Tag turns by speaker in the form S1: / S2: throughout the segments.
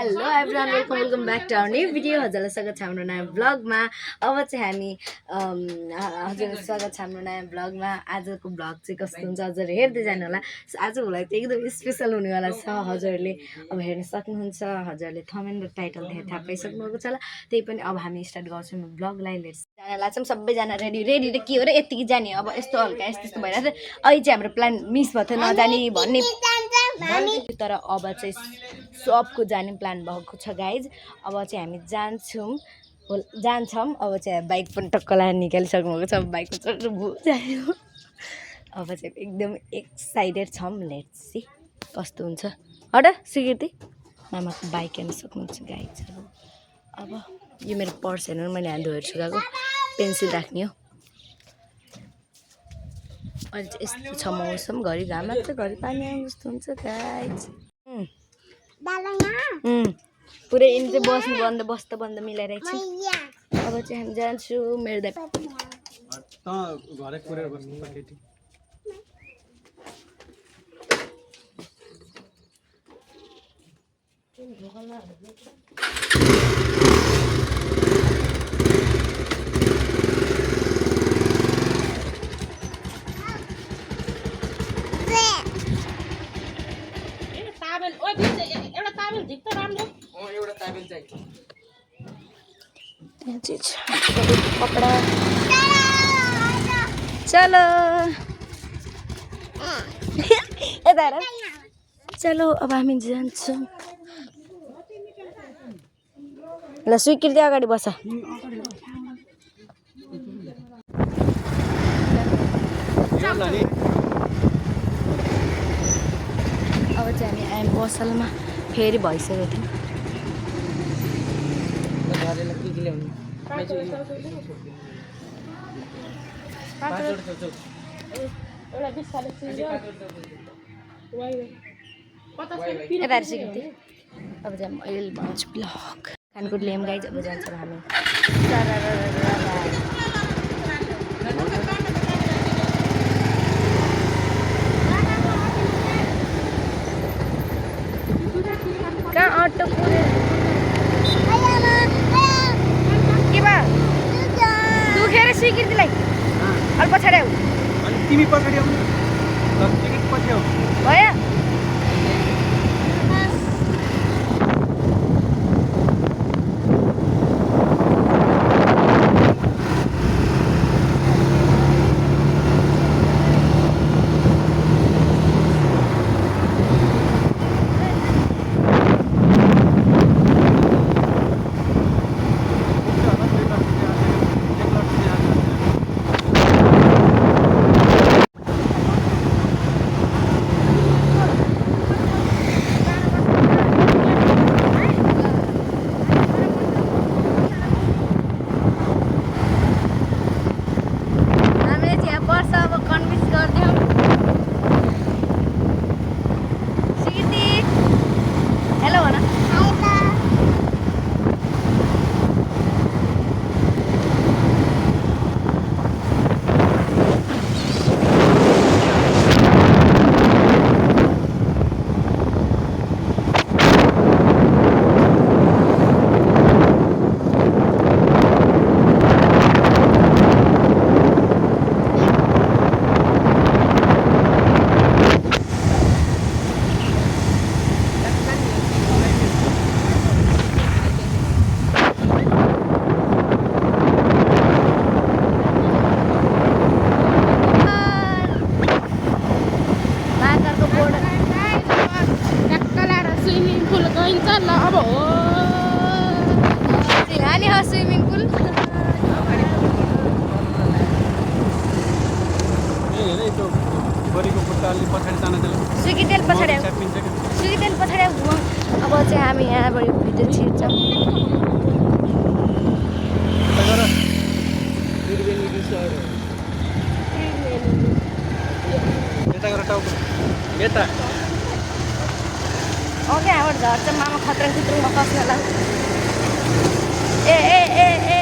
S1: Hello everyone welcome back to our new video. हजुरलाई स्वागत छ हाम्रो नयाँ ब्लगमा। अब चाहिँ हामी हजुरलाई स्वागत छ हाम्रो नयाँ ब्लगमा। आजको ब्लग चाहिँ कस्तो हुन्छ हजुरहरू हेर्दै जानु होला। आजको ब्लग चाहिँ एकदम स्पेसल हुनेवाला छ। हजुरहरूले अब हेर्न सक्नुहुन्छ। हजुरहरूले थम्बनेल र टाइटल देखेर थाहा पाइसक्नुभएको छ होला। त्यही पनि अब हामी स्टार्ट गर्छौँ ब्लगलाई। लेट्स जान लाग्छौँ सबैजना रेडी रेडी र के हो र यतिकै जाने। अब यस्तो हल्का यस्तो भइरहेको थियो। अहिले चाहिँ हाम्रो प्लान मिस भएको थियो नजाने भन्ने, तर अब चाहिँ सबको जाने प्लान भएको छ गाइज। अब चाहिँ हामी जान्छौँ। अब चाहिँ बाइक पनि टक्कलाई निकालिसक्नुभएको छ। बाइकमा चढ्नु जायो। अब चाहिँ एकदम एक्साइटेड छौँ। लेट्स सी कस्तो हुन्छ। हट स्वीकृति मामाको बाइक हेर्न सक्नुहुन्छ गाइजहरू। अब यो मेरो पर्स हेर्नु मैले हात धोएर सुकाएको पेन्सिल राख्ने हो। अहिले चाहिँ यस्तो छ मौसम, घरि घाम लाग्छ घरि पानी आउनु जस्तो हुन्छ गाइज। पुरै यिनी चाहिँ बस्दा बन्द मिलाइरहेको छु। अब चाहिँ हामी जान्छु मेरो दाइ कपडा चलो चलो अब हामी जान्छौँ। ल स्वीकृति अगाडि बस। अब चाहिँ हामी आयौँ पसलमा। फेरि भइसकेको थियो। अब चाहिँ अहिले भन्छु ब्लग खानकुट ल्याउँ गाइज। अब जान्छौँ हामी। कहाँ अटो पुऱ्यो के भयो दुखेर स्वीकृतिलाई अलि पछाडि आऊ।
S2: तिमी पछाडि आउनु भयो। स्विमिङ पुल स्विकितेल पछाडि घुमाउँ। अब चाहिँ हामी यहाँबाट भित्र छिर्छौँ। यहाँबाट झर्छ मामा खत्रङ खुत्रुङमा कस्नलाई। ए ए ए ए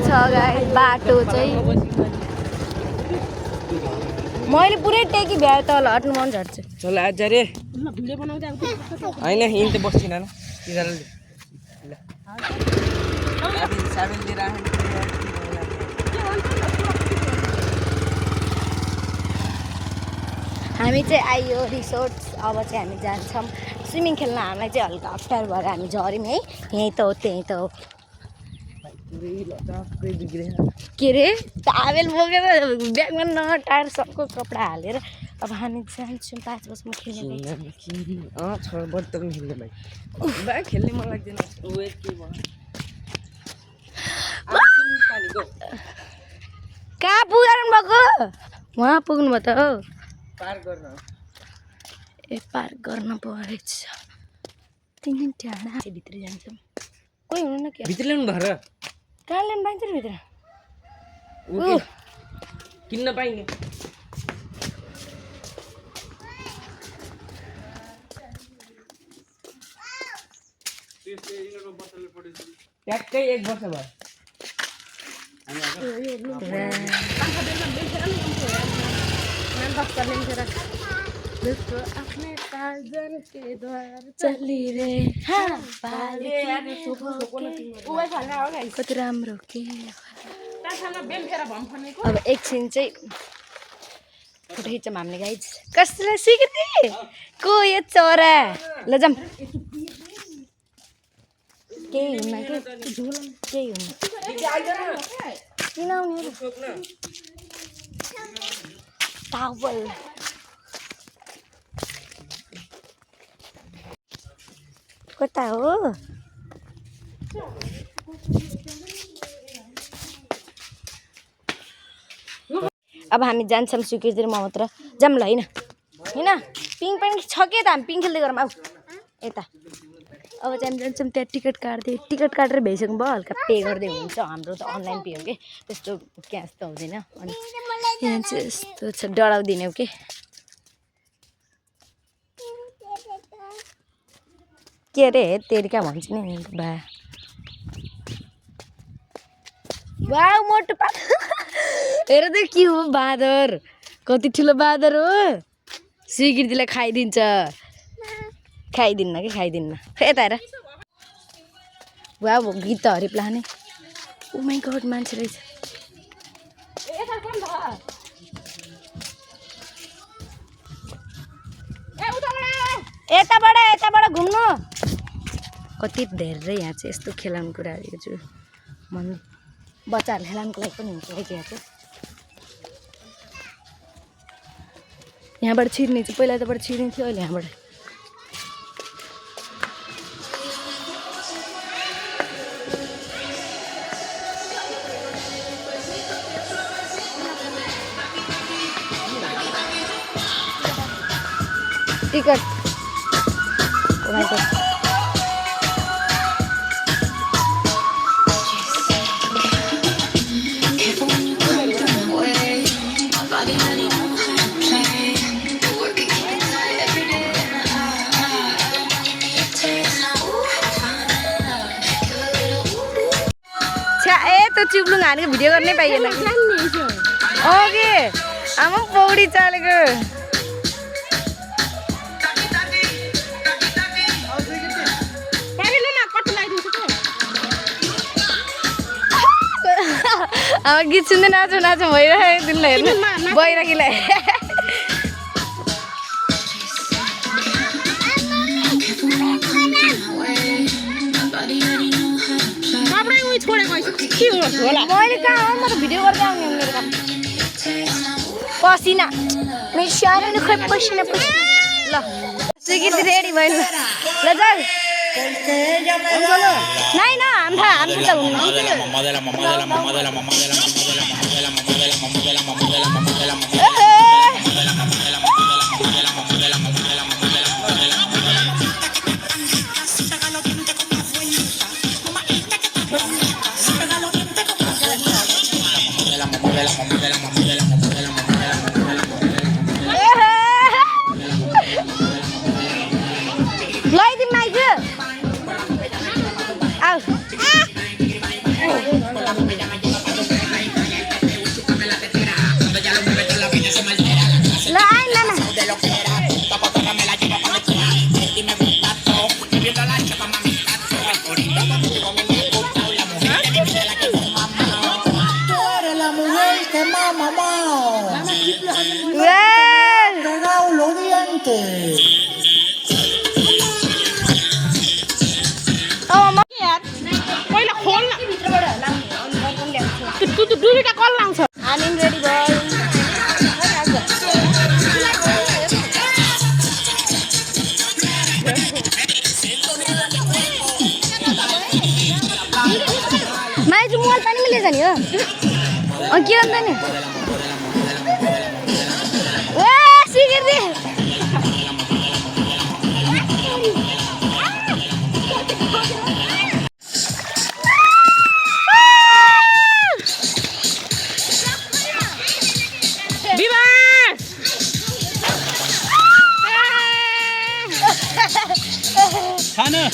S2: छ गाइस बाटो चाहिँ मैले पुरै टेकी भ्याए तल हट्नु मन झर्छ
S3: चल आज रे होइन हिँड त बस्छिन न तिनीहरूले साबेन लिएर
S2: हामी चाहिँ आइयो रिसोर्ट अब चाहिँ हामी जान्छौँ स्विमिङ खेल्न हामीलाई चाहिँ हल्का अप्ठ्यारो भएर हामी झऱ्यौँ है यहीँ त हो त्यहीँ त हो के अरे टावेल बोकेर ब्यागमा टायर सबको कपडा हालेर अब हामी जान्छौँ 5 बजीमा खेल्ने
S3: खेल्ने मन लाग्दैन
S2: कहाँ पुग्नु भएको उहाँ पुग्नु भयो त हो
S3: पार गर्न
S2: ए पार गर्न परेछ 3 दिन टाढा भित्र जान्छौँ कोही हुनु न के
S3: भित्र ल्याउनु भएर
S2: कहाँ ल्याउनु पाइन्छ र भित्र
S3: किन्न पाइने ट्याक्कै 1 वर्ष भयो
S2: कति राम्रो के अब एकछिन चाहिँ फोटो खिच्छौँ हामीले गाइज कसलाई स्वीकृति को यो चरा ल जाऊँ केही हुन्न के केही हुन्न किन आउने टावल कता हो अब हामी जान्छौँ स्वीकृति र म मात्र जाऊँ ल होइन होइन पिङ पनि छ के त हामी पिङ खेल्दै गरौँ आऊ यता अब चाहिँ हामी जान्छौँ त्यहाँ टिकट काटेर भइसक्नु भयो हल्का पे गर्दै हुन्छ हाम्रो त अनलाइन पे हो कि त्यस्तो क्यास त हुँदैन अनि यहाँ चाहिँ यस्तो छ डराउँदिन हो कि के अरे तेरिका भन्छ नि बा वाउ मोटो पा हेर त के हो बाँदर कति ठुलो बाँदर हो स्वीकृतिलाई खाइदिन्छ खाइदिन्न कि खाइदिन्न यता हेर वाउ गीत त हरिप लाने ओ माइ गड मान्छे रहेछ यताबाट घुम्नु कति धेरै यहाँ चाहिँ यस्तो खेलाउने कुराहरू छु मन बच्चाहरूले खेलाउनुको लागि पनि हुन्छ क्या चाहिँ यहाँबाट छिर्ने चाहिँ पहिला यताबाट छिर्ने थियो अहिले यहाँबाट टिकट oh my god त चिप्लुङ हानेको भिडियो गर्नै पाइएन ओके आमा पौडी चालेको अब गीत सुन्दै नाचौँ भइरहेको तिमीलाई हेर्नु बैराकीलाई मैले कहाँ हो म त भिडियो गर्दै आउने मेरो काम पसिना मेरो सानो खोइ पसिना ल स्वीकृति रेडी भयो ल चल नाइ न हामी त हुन्न
S3: पहिला खोल न
S2: भित्रबाट लाउने अनि बटन ल्याउँछु
S3: त्यो दुईटा कल लाउँछ
S2: हामी रेडी भयो माइजू मोबाइल पानी में ले जानी हो और क्या अंदर ने वाह सीख दे
S3: खाना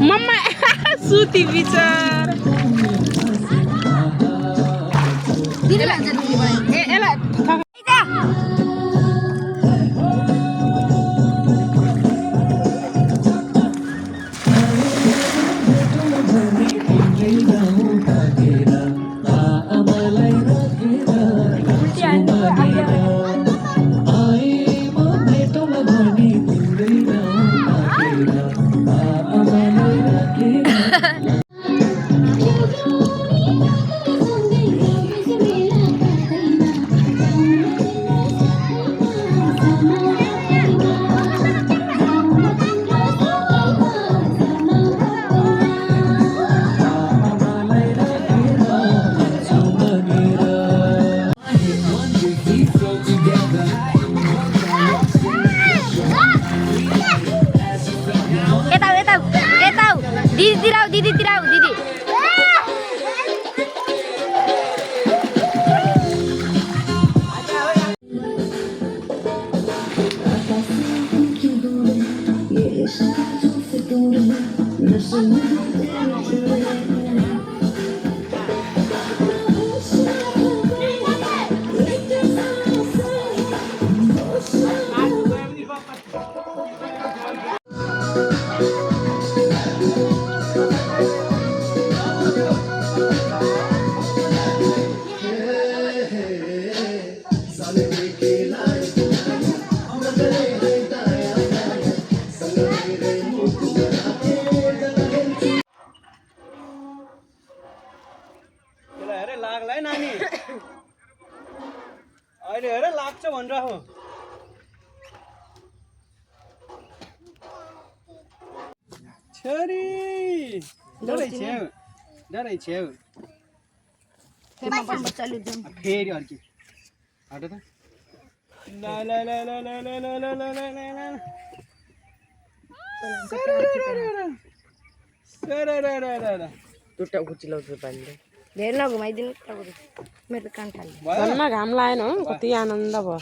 S3: मम्मा सुती बिचार
S2: दीदी
S3: लाग्ला है नानी अहिले हेर लाग्छ भनेर हो छोरी डरै छेउ फेरि अर्की हट त ल ल ल ल ल ल ल ल ल ल ल टुट्टा कुचिलाउँछ पानीले
S2: धेरै नघुमाइदिनु टाउको मेरो त कान थाल्यो
S3: भयो
S4: घाम लागेन हो कति आनन्द भयो